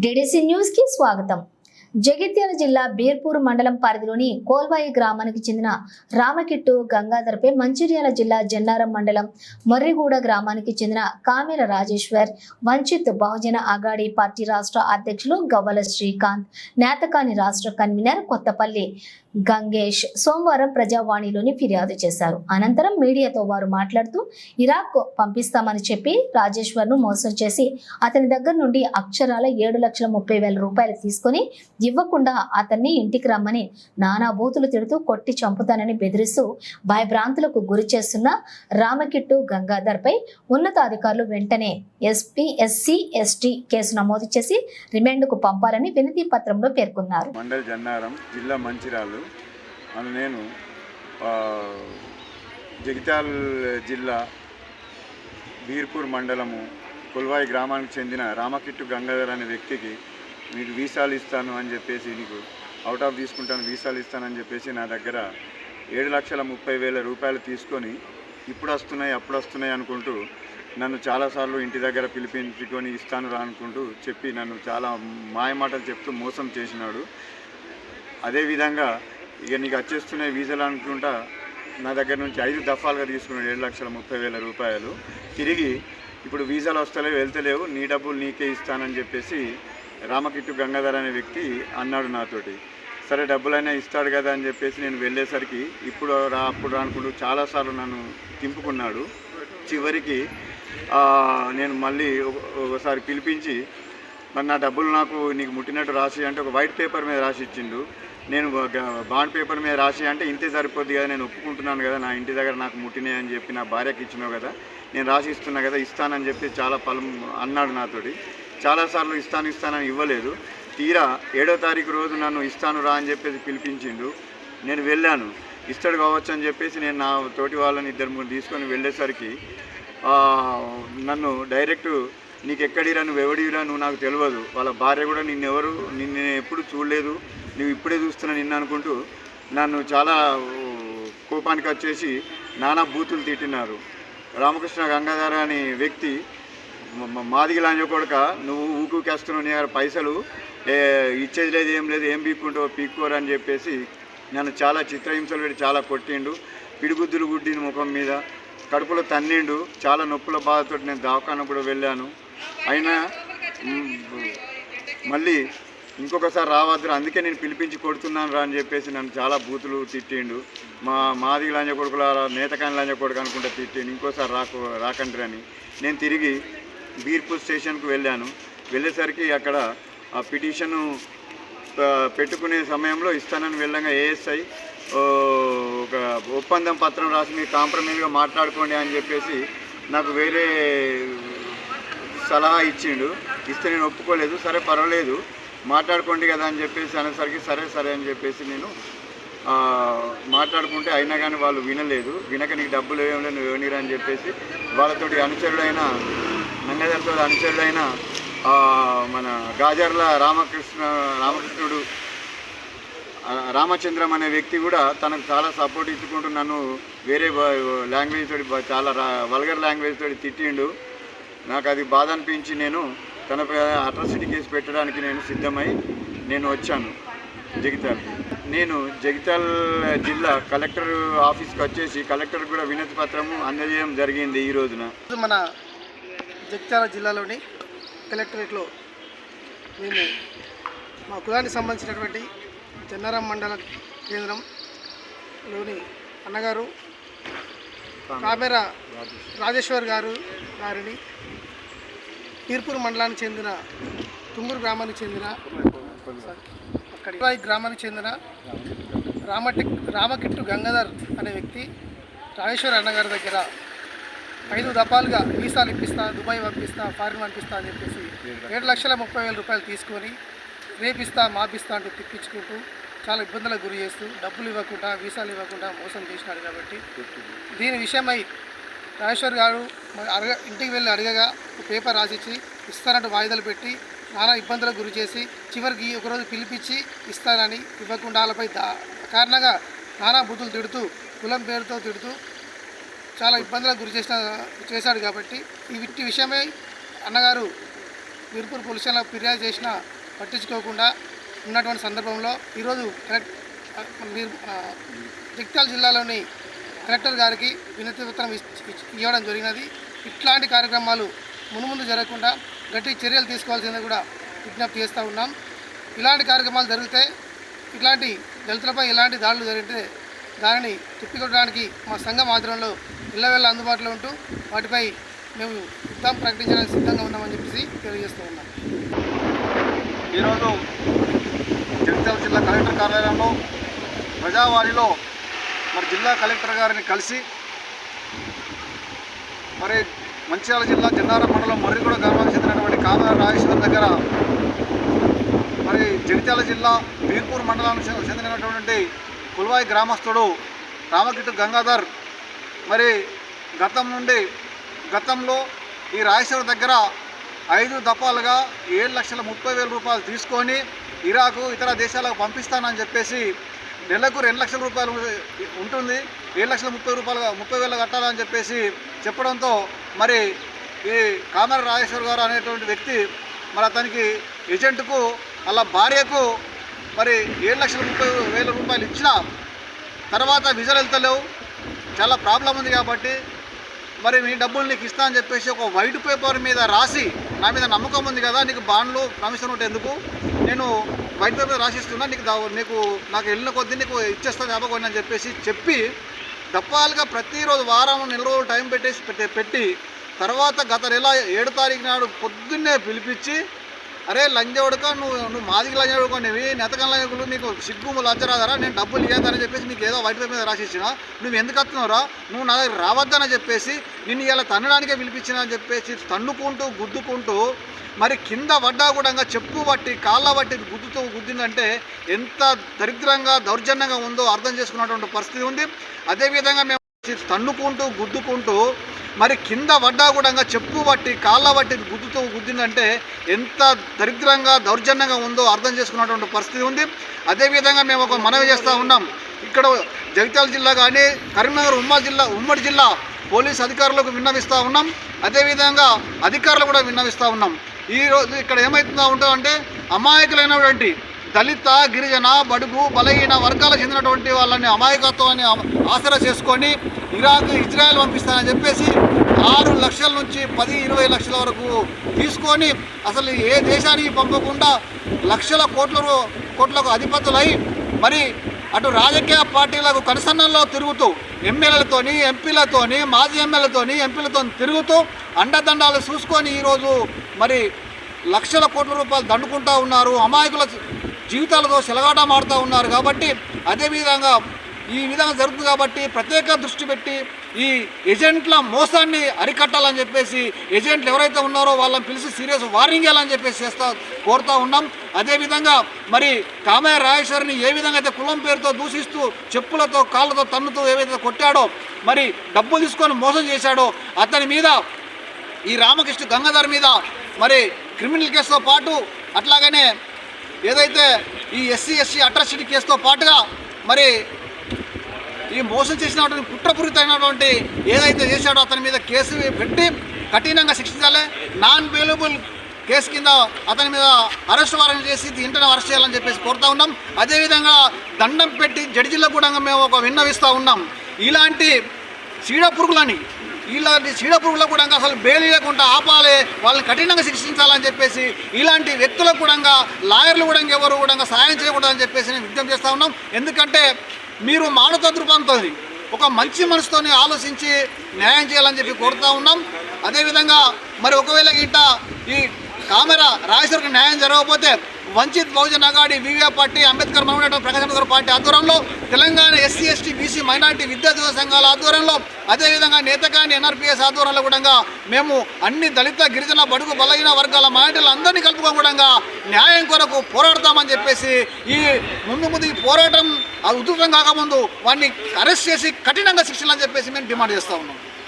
DDC news కి స్వాగతం. జగిత్యాల జిల్లా బీర్పూర్ మండలం పరిధిలోని కోల్వాయి గ్రామానికి చెందిన రామకిట్టు గంగాధర్పై మంచిర్యాల జిల్లా జన్నారం మండలం మొర్రిగూడ గ్రామానికి చెందిన కామెర రాజేశ్వర్ వంచిత్ బహుజన అగాడి పార్టీ రాష్ట్ర అధ్యక్షులు గవ్వల శ్రీకాంత్, నేతకాని రాష్ట్ర కన్వీనర్ కొత్తపల్లి గంగేష్ సోమవారం ప్రజావాణిలోని ఫిర్యాదు చేశారు. అనంతరం మీడియాతో వారు మాట్లాడుతూ ఇరాక్ పంపిస్తామని చెప్పి రాజేశ్వర్ ను మోసం చేసి అతని దగ్గర నుండి అక్షరాల 7,30,000 రూపాయలు తీసుకుని ఇవ్వకుండా అతన్ని ఇంటికి రమ్మని నానా బూతులు తిడుతూ కొట్టి చంపుతానని బెదిరిస్తూ భయభ్రాంతులకు గురి చేస్తున్న రామకిట్టు గంగాధర్ పై ఉన్నతాధికారులు వెంటనే ఎస్పీ ఎస్సీ ఎస్టీ కేసు నమోదు చేసి రిమాండ్కు పంపాలని వినతి పత్రంలో పేర్కొన్నారు. మండల్ జన్నారం జిల్లా మంచిర్యాల నేను జగిత్యాల జిల్లా బీర్పూర్ మండలము కొల్వాయి గ్రామానికి చెందిన రామకిట్టు గంగాధర్ అనే వ్యక్తికి మీకు వీసాలు ఇస్తాను అని చెప్పేసి, నీకు అవుట్ ఆఫ్ తీసుకుంటాను వీసాలు ఇస్తానని చెప్పేసి నా దగ్గర 7,30,000 రూపాయలు తీసుకొని ఇప్పుడు వస్తున్నాయి అప్పుడు వస్తున్నాయి అనుకుంటూ నన్ను చాలాసార్లు ఇంటి దగ్గర పిలిపించుకొని ఇస్తాను రా అనుకుంటూ చెప్పి నన్ను చాలా మాయమాటలు చెప్తూ మోసం చేసినాడు. అదేవిధంగా ఇక నీకు వచ్చేస్తున్నాయి వీసాలు అనుకుంటా నా దగ్గర నుంచి 5 దఫాలుగా తీసుకున్నాడు 7,30,000 రూపాయలు. తిరిగి ఇప్పుడు వీసాలు వస్తలేవు వెళ్తలేవు, నీ డబ్బులు నీకే ఇస్తానని చెప్పేసి రామకిట్టు గంగాధర్ అనే వ్యక్తి అన్నాడు నాతోటి. సరే డబ్బులైనా ఇస్తాడు కదా అని చెప్పేసి నేను వెళ్ళేసరికి ఇప్పుడు రా అప్పుడు అనుకుంటూ చాలాసార్లు నన్ను తింపుకున్నాడు. చివరికి నేను మళ్ళీ ఒకసారి పిలిపించి మరి నా డబ్బులు నాకు నీకు ముట్టినట్టు రాసి అంటే ఒక వైట్ పేపర్ మీద రాసి ఇచ్చిండు. నేను బాండ్ పేపర్ మీద రాసి అంటే ఇంతే సరిపోద్ది కదా, నేను ఒప్పుకుంటున్నాను కదా, నా ఇంటి దగ్గర నాకు ముట్టినాయి అని చెప్పి నా భార్యకి ఇచ్చినావు కదా, నేను రాసి ఇస్తున్నా కదా, ఇస్తానని చెప్పి చాలా అన్నాడు నాతోటి. చాలాసార్లు ఇస్తానని ఇవ్వలేదు. తీరా 7వ తారీఖు రోజు నన్ను ఇస్తాను రా అని చెప్పేసి పిలిపించిండు. నేను వెళ్ళాను, ఇస్తాడు కావచ్చు అని చెప్పేసి నేను నా తోటి వాళ్ళని 2-3 తీసుకొని వెళ్ళేసరికి నన్ను డైరెక్ట్ నీకు ఎక్కడిరా, నువ్వు ఎవడిరా, నువ్వు నాకు తెలియదు, వాళ్ళ భార్య కూడా నిన్ను ఎప్పుడు చూడలేదు, నువ్వు ఇప్పుడే చూస్తున్నా నిన్ను అనుకుంటూ నన్ను చాలా కోపానికి వచ్చేసి నానా బూతులు తిట్టినారు. రామకృష్ణ గంగాధర అనే వ్యక్తి మాదిగి లాంజ కొడక, నువ్వు ఊకుకేస్తున్నావు, నీ దగ్గర పైసలు ఇచ్చేది లేదు ఏం లేదు, ఏం పీక్కుంటావు పీక్కోరు అని చెప్పేసి నన్ను చాలా చిత్రహింసలు పెట్టి చాలా కొట్టిండు. పిడిగుద్దులు గుడ్డిన ముఖం మీద కడుపులో తన్నిండు. చాలా నొప్పుల బాధతో నేను దవాఖాన కూడా వెళ్ళాను. అయినా మళ్ళీ ఇంకొకసారి రావద్దు, అందుకే నేను పిలిపించి కొడుతున్నాను రా అని చెప్పేసి నన్ను చాలా బూతులు తిట్టిండు. మాదిగి లాంజ కొడుకుల నేతకాని లాంజ కొడుకు అనుకుంటే తిట్టిండు. ఇంకోసారి రాకండి అని నేను తిరిగి బీర్పూర్ స్టేషన్కు వెళ్ళాను. వెళ్ళేసరికి అక్కడ ఆ పిటిషను పెట్టుకునే సమయంలో ఇస్తానని వెళ్ళంగా ఏఎస్ఐ ఒక ఒప్పందం పత్రం రాసి మీరు కాంప్రమైజ్గా మాట్లాడుకోండి అని చెప్పేసి నాకు వేరే సలహా ఇచ్చిండు. ఇస్తే నేను ఒప్పుకోలేదు. సరే పర్వాలేదు మాట్లాడుకోండి కదా అని చెప్పేసి అనేసరికి సరే అని చెప్పేసి నేను మాట్లాడుకుంటే అయినా కానీ వాళ్ళు వినలేదు. వినక నీకు డబ్బులు ఏం లేదు, నువ్వు ఇవ్వనిరా అని చెప్పేసి వాళ్ళతోటి అనుచరుడైన గంగాధర్తో అనుచరుడైన మన గాజర్ల రామకృష్ణుడు రామచంద్రం అనే వ్యక్తి కూడా తనకు చాలా సపోర్ట్ ఇచ్చుకుంటూ నన్ను వేరే లాంగ్వేజ్ తోటి చాలా వల్గర్ లాంగ్వేజ్ తోటి తిట్టిండు. నాకు అది బాధ అనిపించి నేను తనపై అట్రాసిటీ కేసు పెట్టడానికి నేను సిద్ధమై నేను వచ్చాను జగిత్యాల. నేను జగిత్యాల జిల్లా కలెక్టర్ ఆఫీస్కి వచ్చేసి కలెక్టర్ కూడా వినతి పత్రము అందజేయడం జరిగింది. ఈ రోజున మన జగిత్యాల జిల్లాలోని కలెక్టరేట్లో మేము మా కులానికి సంబంధించినటువంటి జన్నారం మండల కేంద్రంలోని అన్నగారు కామెర రాజేశ్వర్ గారిని బీర్పూర్ మండలానికి చెందిన తుంగూరు గ్రామానికి చెందిన గ్రామానికి చెందిన రామకిట్టు గంగాధర్ అనే వ్యక్తి రాజేశ్వర్ అన్నగారి దగ్గర 5 దఫాలుగా వీసాలు ఇప్పిస్తా, దుబాయ్ పంపిస్తా, ఫారిన్ పంపిస్తా అని చెప్పేసి 7,30,000 రూపాయలు తీసుకొని రేపిస్తా మాపిస్తా అంటూ తిప్పించుకుంటూ చాలా ఇబ్బందులకు గురి చేస్తూ డబ్బులు ఇవ్వకుండా వీసాలు ఇవ్వకుండా మోసం చేసినాడు. కాబట్టి దీని విషయమై రాజేశ్వర్ గారు ఇంటికి వెళ్ళి అడగగా పేపర్ రాసిచ్చి ఇస్తానంటూ వాయిదాలు పెట్టి నానా ఇబ్బందులకు గురి చేసి చివరికి ఒకరోజు పిలిపించి ఇస్తానని ఇవ్వకుండా వాళ్ళపై కారణంగా నానా బూతులు తిడుతూ కులం పేరుతో తిడుతూ చాలా ఇబ్బందులకు గురి చేశాడు. కాబట్టి ఈ విషయమై అన్నగారు వీర్పూర్ పోలీస్ స్టేషన్లో ఫిర్యాదు చేసినా పట్టించుకోకుండా ఉన్నటువంటి సందర్భంలో ఈరోజు జగిత్యాల జిల్లాలోని కలెక్టర్ గారికి వినతి పత్రం ఇవ్వడం జరిగినది. ఇట్లాంటి కార్యక్రమాలు మునుముందు జరగకుండా గట్టి చర్యలు తీసుకోవాల్సిందని కూడా విజ్ఞప్తి చేస్తూ ఉన్నాం. ఇలాంటి కార్యక్రమాలు జరిగితే, ఇట్లాంటి దళితులపై ఎలాంటి దాడులు జరిగితే దానిని తిప్పికొట్టడానికి మా సంఘం ఆధ్వర్యంలో ఇళ్ళవేళ అందుబాటులో ఉంటూ వాటిపై మేము యుద్ధం ప్రకటించడానికి సిద్ధంగా ఉన్నామని చెప్పేసి తెలియజేస్తూ ఉన్నాం. ఈరోజు జగిత్యాల జిల్లా కలెక్టర్ కార్యాలయంలో ప్రజావాణిలో జిల్లా కలెక్టర్ గారిని కలిసి మంచిర్యాల జిల్లా జన్నారం మండలం మర్రిగూడ గ్రామానికి చెందినటువంటి కామర రాజేశ్వరం దగ్గర జగిత్యాల జిల్లా వీర్పూర్ మండలానికి చెందినటువంటి కుల్వాయి గ్రామస్తుడు రామకిట్టు గంగాధర్ గతంలో ఈ రాజేశ్వరం దగ్గర 5 దఫాలుగా 7,30,000 రూపాయలు తీసుకొని ఇరాకు ఇతర దేశాలకు పంపిస్తానని చెప్పేసి నెలకు 2 లక్షల రూపాయలు ఉంటుంది, 7,30,000 కట్టాలని చెప్పేసి చెప్పడంతో ఈ కామర రాజేశ్వర్ గారు అనేటువంటి వ్యక్తి అతనికి ఏజెంట్కు అలా భార్యకు 7,30,000 రూపాయలు ఇచ్చిన తర్వాత విజాలు వెళ్తలేవు, చాలా ప్రాబ్లం ఉంది కాబట్టి మీ డబ్బులు నీకు ఇస్తా అని చెప్పేసి ఒక వైట్ పేపర్ మీద రాసి, నా మీద నమ్మకం ఉంది కదా, నీకు బాండ్లు కమిషన్ ఉంటే ఎందుకు, నేను వైట్ పేపర్ రాసిస్తున్నా, నాకు వెళ్ళిన కొద్దీ నీకు ఇచ్చేస్తాను జ్ఞాపకం అని చెప్పేసి చెప్పి దప్పాలుగా ప్రతిరోజు వారం 4 రోజులు టైం పెట్టి తర్వాత గత నెల 7వ తారీఖు నాడు పొద్దున్నే పిలిపించి, అరే లంజోడుక నువ్వు మాదికి లంజోడుకో, నెతకం లంజకులు నీకు సిగ్గు లజ్జరాదరా, నేను డబ్బులు ఇవ్వద్దని చెప్పేసి నీకు ఏదో వైట్ పేపర్ మీద రాసిచ్చిన, నువ్వు ఎందుకు వస్తున్నావురా, నువ్వు నా దగ్గర రావద్దని చెప్పేసి నిన్ను ఇలా తన్నడానికే పిలిపించిన అని చెప్పేసి తన్నుకుంటూ గుద్దుకుంటూ కింద పడ్డా కూడా చెప్పు బట్టి కాళ్ళ బట్టి గుద్దిందంటే ఎంత దరిద్రంగా దౌర్జన్యంగా ఉందో అర్థం చేసుకున్నటువంటి పరిస్థితి ఉంది. అదేవిధంగా మేము తన్నుకుంటూ గుద్దుకుంటూ కింద పడ్డా కూడా చెప్పు బట్టి కాళ్ళ బట్టి గుద్దిందంటే ఎంత దరిద్రంగా దౌర్జన్యంగా ఉందో అర్థం చేసుకున్నటువంటి పరిస్థితి ఉంది. అదేవిధంగా మేము ఒక మనవి చేస్తూ ఉన్నాం, ఇక్కడ జగిత్యాల జిల్లా కానీ కరీంనగర్ ఉమ్మడి జిల్లా పోలీస్ అధికారులకు విన్నవిస్తూ ఉన్నాం, అదేవిధంగా అధికారులు కూడా విన్నవిస్తూ ఉన్నాం. ఈరోజు ఇక్కడ ఏమవుతుందంటే అమాయకులైనటువంటి దళిత గిరిజన బడుగు బలహీన వర్గాలకు చెందినటువంటి వాళ్ళని అమాయకత్వాన్ని ఆసరా చేసుకొని ఇజ్రాయెల్ పంపిస్తానని చెప్పేసి 6 లక్షల నుంచి 10-20 లక్షల వరకు తీసుకొని అసలు ఏ దేశానికి పంపకుండా లక్షల కోట్లకు అధిపతులై అటు రాజకీయ పార్టీలకు కనుసన్నల్లో తిరుగుతూ ఎమ్మెల్యేలతోని ఎంపీలతోని మాజీ ఎమ్మెల్యేలతోని ఎంపీలతో తిరుగుతూ అండదండాలు చూసుకొని ఈరోజు లక్షల కోట్ల రూపాయలు దండుకుంటూ ఉన్నారు, అమాయకుల జీవితాలతో సెలగాటమాడుతూ ఉన్నారు. కాబట్టి అదేవిధంగా ఈ విధంగా జరుగుతుంది కాబట్టి ప్రత్యేక దృష్టి పెట్టి ఈ ఏజెంట్ల మోసాన్ని అరికట్టాలని చెప్పేసి ఏజెంట్లు ఎవరైతే ఉన్నారో వాళ్ళని పిలిచి సీరియస్ వార్నింగ్ ఇవ్వాలని చెప్పేసి కోరుతూ ఉన్నాం. అదేవిధంగా కామయ్య రాజేశ్వరిని ఏ విధంగా అయితే కులం పేరుతో దూషిస్తూ చెప్పులతో కాళ్ళతో తన్నుతూ ఏవైతే కొట్టాడో డబ్బులు తీసుకొని మోసం చేశాడో అతని మీద ఈ రామకృష్ణ గంగాధర్ మీద క్రిమినల్ కేసుతో పాటు అట్లాగనే ఏదైతే ఈ SC/ST అట్రాసిటీ కేసుతో పాటుగా ఈ మోసం చేసినటువంటి కుట్రపూరితమైనటువంటి ఏదైతే చేశాడో అతని మీద కేసు పెట్టి కఠినంగా శిక్షించాలి. నాన్ బెయిలబుల్ కేసు కింద అతని మీద అరెస్ట్ వారెంట్ చేసి ఇంటనే అరెస్ట్ చేయాలని చెప్పేసి కోరుతూ ఉన్నాం. అదేవిధంగా దండం పెట్టి జడ్జిలకు కూడా మేము ఒక విన్నవిస్తూ ఉన్నాం, ఇలాంటి చీడపురుగులకు కూడా అసలు బెయిల్ లేకుండా ఆపాలి, వాళ్ళని కఠినంగా శిక్షించాలని చెప్పేసి ఇలాంటి వ్యక్తులకు కూడా లాయర్లు కూడా ఎవరు కూడా సాయం చేయకూడదని చెప్పేసి నేను విజ్ఞప్తి చేస్తూ ఉన్నాం. ఎందుకంటే మీరు మానవతా దృక్పథంతో ఒక మంచి మనసుతోని ఆలోచించి న్యాయం చేయాలని చెప్పి కోరుతూ ఉన్నాం. అదేవిధంగా ఒకవేళ ఈ కామర రాజేశ్వరికి న్యాయం జరగకపోతే వంచిత్ బహుజన్ అఘాడీ వివిఆర్ పార్టీ అంబేద్కర్ మనోనేట ప్రకాశ్ అంబేద్కర్ పార్టీ ఆధ్వర్యంలో తెలంగాణ SC/ST BC మైనార్టీ విద్యార్థి సంఘాల ఆధ్వర్యంలో అదేవిధంగా నేతకాని NRPS ఆధ్వర్యంలో కూడా మేము అన్ని దళిత గిరిజన బడుగు బలహీన వర్గాల మైనార్టీలు అందరినీ కలుపుకోకుండా న్యాయం కొరకు పోరాడతామని చెప్పేసి ముందు ఈ పోరాటం ఉధృతం కాకముందు వాడిని అరెస్ట్ చేసి కఠినంగా శిక్షలని చెప్పేసి మేము డిమాండ్ చేస్తూ ఉన్నాం.